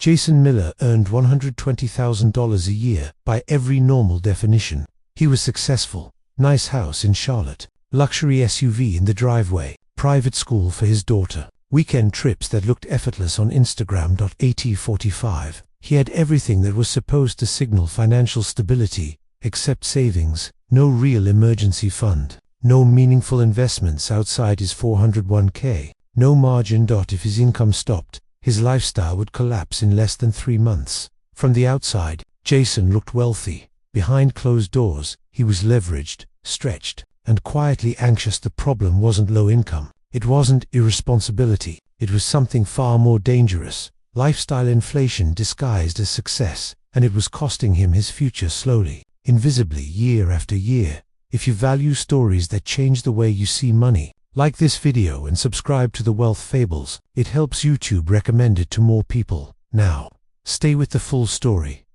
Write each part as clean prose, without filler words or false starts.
Jason Miller earned $120,000 a year by every normal definition. He was successful. Nice house in Charlotte, luxury SUV in the driveway, private school for his daughter, weekend trips that looked effortless on Instagram. At45, he had everything that was supposed to signal financial stability, except savings, no real emergency fund, no meaningful investments outside his 401k, no margin. If his income stopped, his lifestyle would collapse in less than 3 months. From the outside, Jason looked wealthy. Behind closed doors, he was leveraged, stretched, and quietly anxious. The problem wasn't low income. It wasn't irresponsibility. It was something far more dangerous. Lifestyle inflation disguised as success, and it was costing him his future slowly, invisibly, year after year. If you value stories that change the way you see money, like this video and subscribe to the Wealth Fables. It helps YouTube recommend it to more people. Now, stay with the full story.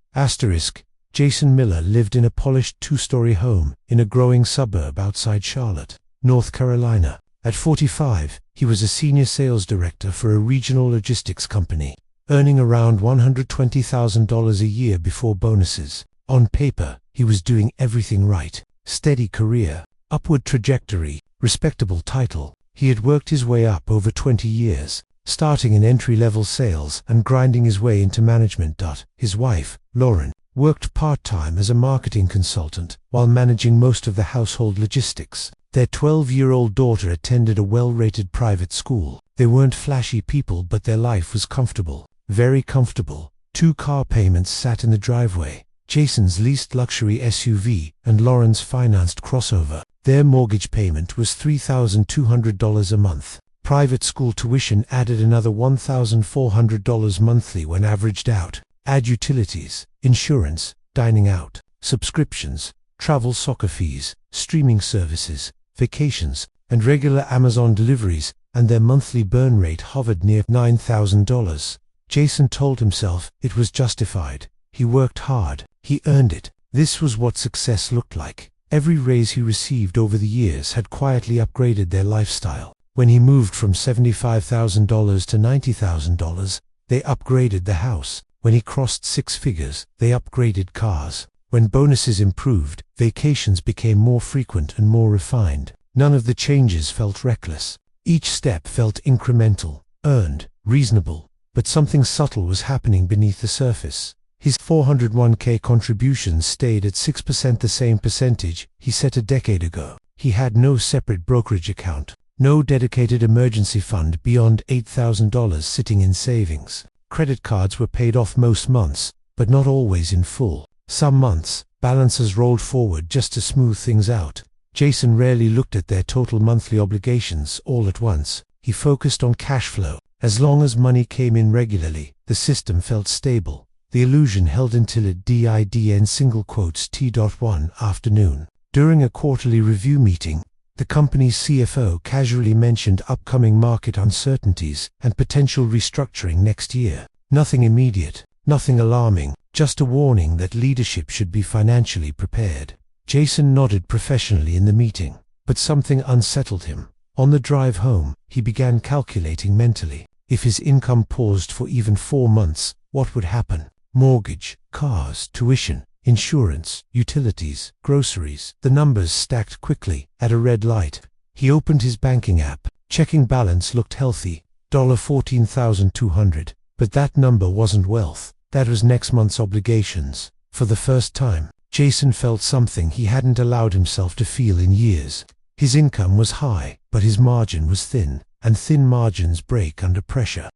Jason Miller lived in a polished 2-story home in a growing suburb outside Charlotte, North Carolina. At 45, he was a senior sales director for a regional logistics company, earning around $120,000 a year before bonuses. On paper, he was doing everything right. Steady career, upward trajectory, respectable title. He had worked his way up over 20 years, starting in entry-level sales and grinding his way into management. His wife, Lauren, worked part-time as a marketing consultant while managing most of the household logistics. Their 12-year-old daughter attended a well-rated private school. They weren't flashy people, but their life was comfortable, very comfortable. 2 car payments sat in the driveway, Jason's leased luxury SUV and Lauren's financed crossover. Their mortgage payment was $3,200 a month. Private school tuition added another $1,400 monthly when averaged out. Add utilities, insurance, dining out, subscriptions, travel, soccer fees, streaming services, vacations, and regular Amazon deliveries, and their monthly burn rate hovered near $9,000. Jason told himself it was justified. He worked hard. He earned it. This was what success looked like. Every raise he received over the years had quietly upgraded their lifestyle. When he moved from $75,000 to $90,000, they upgraded the house. When he crossed 6 figures, they upgraded cars. When bonuses improved, vacations became more frequent and more refined. None of the changes felt reckless. Each step felt incremental, earned, reasonable. But something subtle was happening beneath the surface. His 401k contributions stayed at 6%, the same percentage he set a decade ago. He had no separate brokerage account, no dedicated emergency fund beyond $8,000 sitting in savings. Credit cards were paid off most months, but not always in full. Some months, balances rolled forward just to smooth things out. Jason rarely looked at their total monthly obligations all at once. He focused on cash flow. As long as money came in regularly, the system felt stable. The illusion held until it didn't. T.1 afternoon. During a quarterly review meeting, the company's CFO casually mentioned upcoming market uncertainties and potential restructuring next year. Nothing immediate, nothing alarming, just a warning that leadership should be financially prepared. Jason nodded professionally in the meeting, but something unsettled him. On the drive home, he began calculating mentally. If his income paused for even 4 months, what would happen? Mortgage, cars, tuition, insurance, utilities, groceries. The numbers stacked quickly. At a red light, he opened his banking app. Checking balance looked healthy, $14,200. But that number wasn't wealth. That was next month's obligations. For the first time, Jason felt something he hadn't allowed himself to feel in years. His income was high, but his margin was thin, and thin margins break under pressure.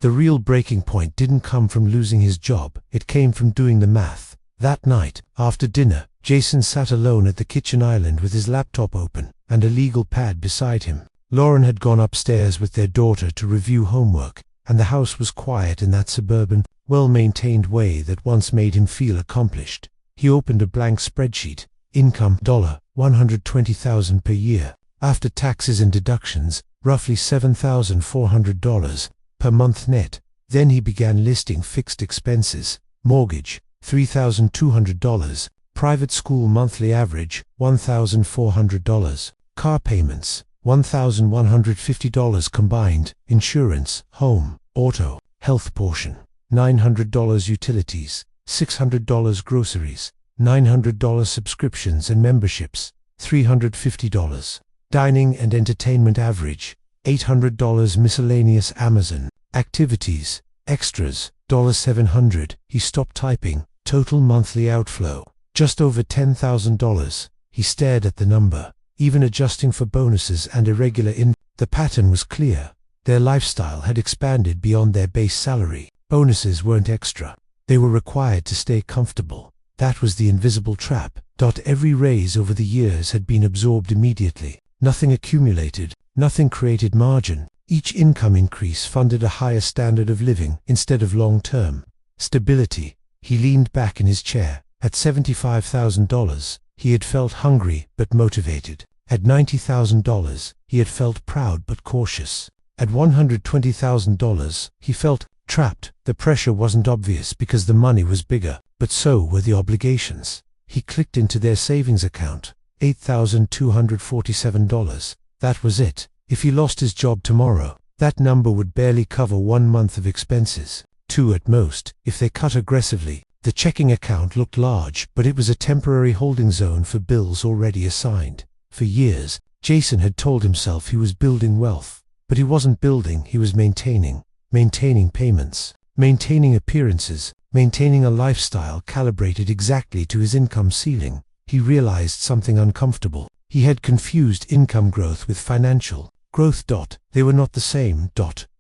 The real breaking point didn't come from losing his job, it came from doing the math. That night, after dinner, Jason sat alone at the kitchen island with his laptop open and a legal pad beside him. Lauren had gone upstairs with their daughter to review homework, and the house was quiet in that suburban, well-maintained way that once made him feel accomplished. He opened a blank spreadsheet. Income $120,000 per year. After taxes and deductions, roughly $7,400 per month net. Then he began listing fixed expenses. Mortgage, $3,200. Private school monthly average, $1,400. Car payments, $1,150 combined. Insurance, home, auto, health portion, $900 utilities, $600 groceries, $900 subscriptions and memberships, $350. Dining and entertainment average, $800 miscellaneous Amazon, activities, extras, $700. He stopped typing. Total monthly outflow, just over $10,000. He stared at the number, even adjusting for bonuses and irregular The pattern was clear. Their lifestyle had expanded beyond their base salary. Bonuses weren't extra. They were required to stay comfortable. That was the invisible trap. Every raise over the years had been absorbed immediately. Nothing accumulated, nothing created margin. Each income increase funded a higher standard of living instead of long-term stability. He leaned back in his chair. At $75,000, he had felt hungry but motivated. At $90,000, he had felt proud but cautious. At $120,000, he felt trapped. The pressure wasn't obvious because the money was bigger, but so were the obligations. He clicked into their savings account. $8,247. That was it. If he lost his job tomorrow, that number would barely cover 1 month of expenses. 2 at most, if they cut aggressively. The checking account looked large, but it was a temporary holding zone for bills already assigned. For years, Jason had told himself he was building wealth. But he wasn't building, he was maintaining. Maintaining payments, maintaining appearances, maintaining a lifestyle calibrated exactly to his income ceiling. He realized something uncomfortable. He had confused income growth with financial growth. They were not the same.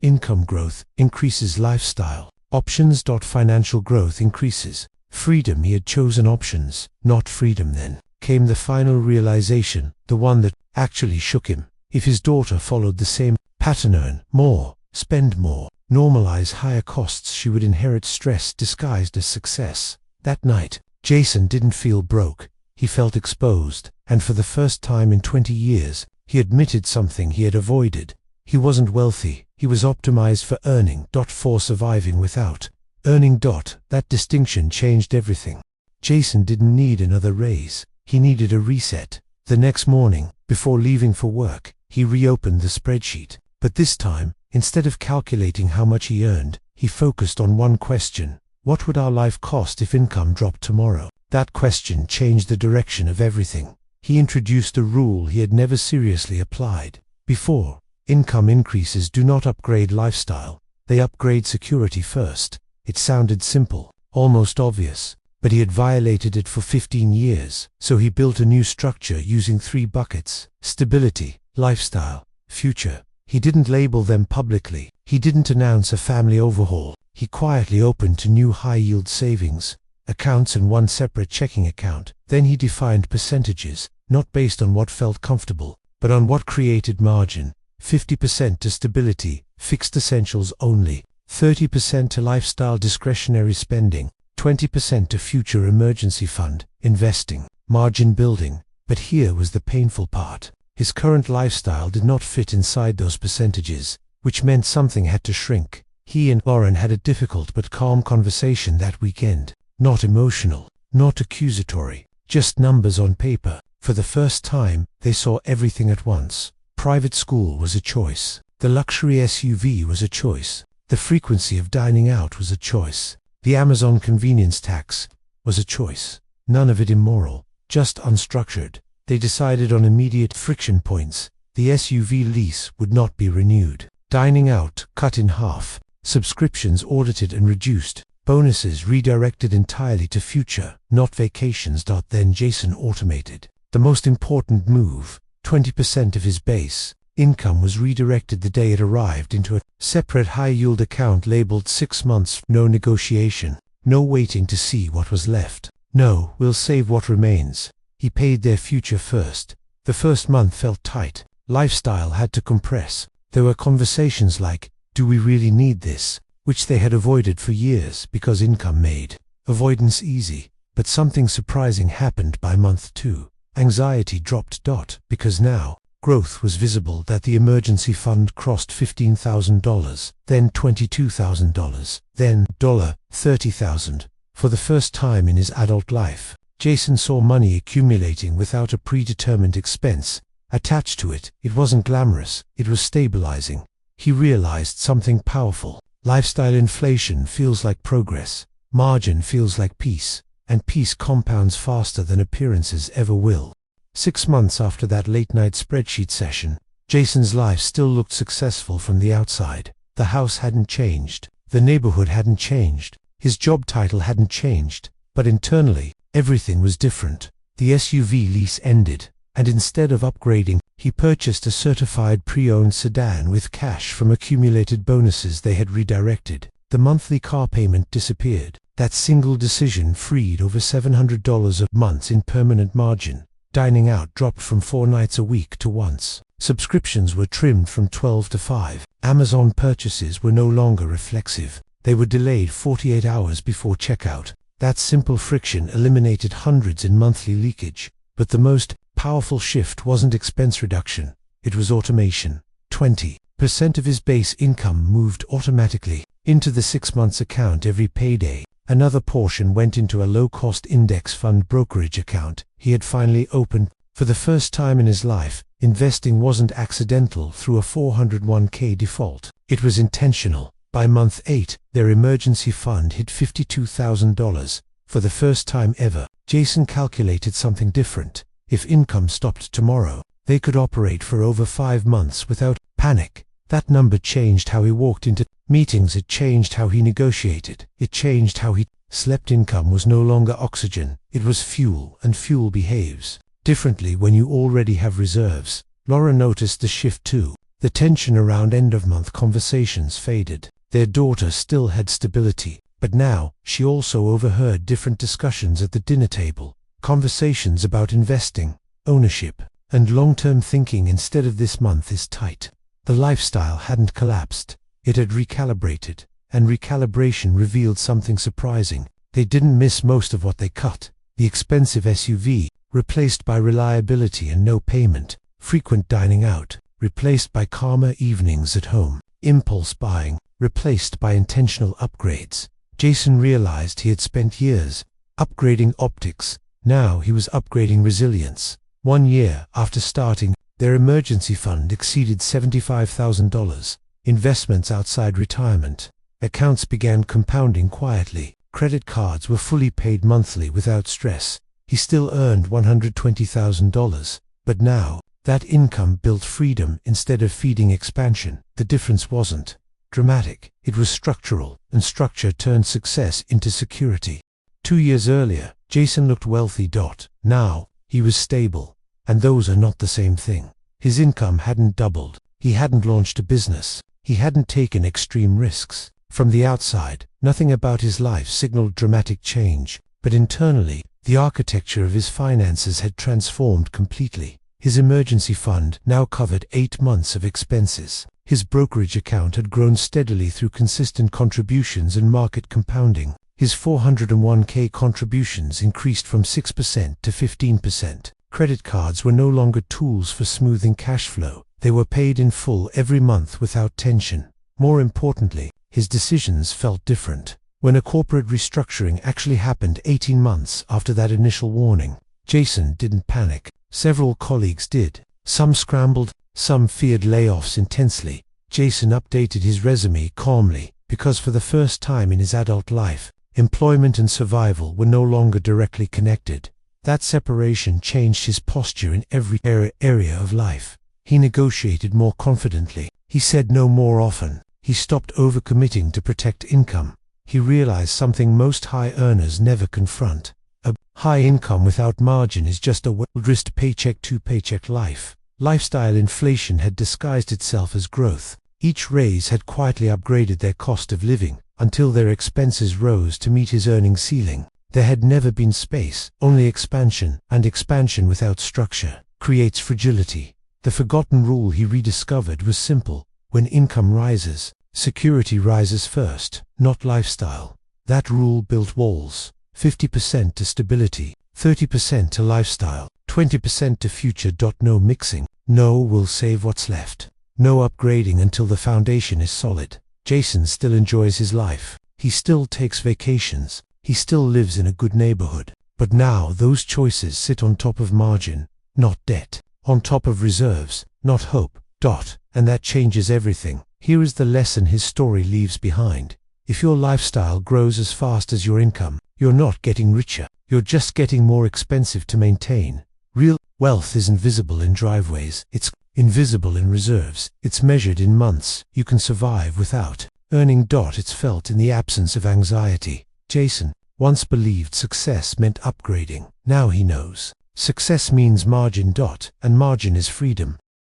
Income growth increases lifestyle. Options. Financial growth increases freedom. He had chosen options, not freedom. Then came the final realization, the one that actually shook him. If his daughter followed the same pattern, earn more, spend more, normalize higher costs, she would inherit stress disguised as success. That night, Jason didn't feel broke. He felt exposed, and for the first time in 20 years, he admitted something he had avoided. He wasn't wealthy, he was optimized for earning. For surviving without earning. That distinction changed everything. Jason didn't need another raise, he needed a reset. The next morning, before leaving for work, he reopened the spreadsheet. But this time, instead of calculating how much he earned, he focused on one question. What would our life cost if income dropped tomorrow? That question changed the direction of everything. He introduced a rule he had never seriously applied before. Income increases do not upgrade lifestyle, they upgrade security first. It sounded simple, almost obvious, but he had violated it for 15 years. So he built a new structure using 3 buckets: stability, lifestyle, future. He didn't label them publicly. He didn't announce a family overhaul. He quietly opened 2 new high-yield savings accounts and 1 separate checking account. Then he defined percentages, not based on what felt comfortable, but on what created margin. 50% to stability, fixed essentials only, 30% to lifestyle discretionary spending, 20% to future emergency fund, investing, margin building. But here was the painful part. His current lifestyle did not fit inside those percentages, which meant something had to shrink. He and Lauren had a difficult but calm conversation that weekend. Not emotional, not accusatory, just numbers on paper. For the first time, they saw everything at once. Private school was a choice. The luxury SUV was a choice. The frequency of dining out was a choice. The Amazon convenience tax was a choice. None of it immoral, just unstructured. They decided on immediate friction points. The SUV lease would not be renewed. Dining out cut in half. Subscriptions audited and reduced. Bonuses redirected entirely to future, not vacations. Then Jason automated the most important move. 20% of his base income was redirected the day it arrived into a separate high-yield account labeled 6 months. No negotiation, no waiting to see what was left. No, we'll save what remains. He paid their future first. The first month felt tight. Lifestyle had to compress. There were conversations like, do we really need this? Which they had avoided for years because income made avoidance easy. But something surprising happened by month 2. Anxiety dropped. Because now, growth was visible. That the emergency fund crossed $15,000, then $22,000, then $30,000. For the first time in his adult life, Jason saw money accumulating without a predetermined expense attached to it. It wasn't glamorous, it was stabilizing. He realized something powerful. Lifestyle inflation feels like progress, margin feels like peace, and peace compounds faster than appearances ever will. 6 months after that late-night spreadsheet session, Jason's life still looked successful from the outside. The house hadn't changed, the neighborhood hadn't changed, his job title hadn't changed, but internally, everything was different. The SUV lease ended, and instead of upgrading, he purchased a certified pre-owned sedan with cash from accumulated bonuses they had redirected. The monthly car payment disappeared. That single decision freed over $700 a month in permanent margin. Dining out dropped from 4 nights a week to once. Subscriptions were trimmed from 12 to 5. Amazon purchases were no longer reflexive. They were delayed 48 hours before checkout. That simple friction eliminated hundreds in monthly leakage. But the most powerful shift wasn't expense reduction. It was automation. 20% of his base income moved automatically into the 6 months account every payday. Another portion went into a low-cost index fund brokerage account he had finally opened. For the first time in his life, investing wasn't accidental through a 401k default. It was intentional. By month 8, their emergency fund hit $52,000. For the first time ever, Jason calculated something different. If income stopped tomorrow, they could operate for over 5 months without panic. That number changed how he walked into meetings, it changed how he negotiated, it changed how he slept. Income was no longer oxygen, it was fuel, and fuel behaves differently when you already have reserves. Laura noticed the shift too. The tension around end-of-month conversations faded. Their daughter still had stability, but now she also overheard different discussions at the dinner table. Conversations about investing, ownership, and long-term thinking instead of "this month is tight." The lifestyle hadn't collapsed, it had recalibrated, and recalibration revealed something surprising. They didn't miss most of what they cut. The expensive SUV, replaced by reliability and no payment. Frequent dining out, replaced by calmer evenings at home. Impulse buying, replaced by intentional upgrades. Jason realized he had spent years upgrading optics. Now he was upgrading resilience. 1 year after starting, their emergency fund exceeded $75,000. Investments outside retirement. Accounts began compounding quietly. Credit cards were fully paid monthly without stress. He still earned $120,000, but now, that income built freedom instead of feeding expansion. The difference wasn't dramatic, it was structural, and structure turned success into security. 2 years earlier, Jason looked wealthy. Now, he was stable. And those are not the same thing. His income hadn't doubled. He hadn't launched a business. He hadn't taken extreme risks. From the outside, nothing about his life signaled dramatic change, but internally, the architecture of his finances had transformed completely. His emergency fund now covered 8 months of expenses. His brokerage account had grown steadily through consistent contributions and market compounding. His 401k contributions increased from 6% to 15%. Credit cards were no longer tools for smoothing cash flow. They were paid in full every month without tension. More importantly, his decisions felt different. When a corporate restructuring actually happened 18 months after that initial warning, Jason didn't panic. Several colleagues did. Some scrambled, some feared layoffs intensely. Jason updated his resume calmly, because for the first time in his adult life, employment and survival were no longer directly connected. That separation changed his posture in every area of life. He negotiated more confidently. He said no more often. He stopped overcommitting to protect income. He realized something most high earners never confront. A high income without margin is just a well-risked paycheck-to-paycheck life. Lifestyle inflation had disguised itself as growth. Each raise had quietly upgraded their cost of living, until their expenses rose to meet his earning ceiling. There had never been space, only expansion, and expansion without structure creates fragility. The forgotten rule he rediscovered was simple. When income rises, security rises first, not lifestyle. That rule built walls: 50% to stability, 30% to lifestyle, 20% to future. No mixing. No will save what's left. No upgrading until the foundation is solid. Jason still enjoys his life. He still takes vacations. He still lives in a good neighborhood. But now those choices sit on top of margin, not debt. On top of reserves, not hope. And that changes everything. Here is the lesson his story leaves behind. If your lifestyle grows as fast as your income, you're not getting richer. You're just getting more expensive to maintain. Real wealth isn't visible in driveways. It's invisible in reserves. It's measured in months you can survive without earning. It's felt in the absence of anxiety. Jason once believed success meant upgrading. Now he knows success means margin. And margin is freedom.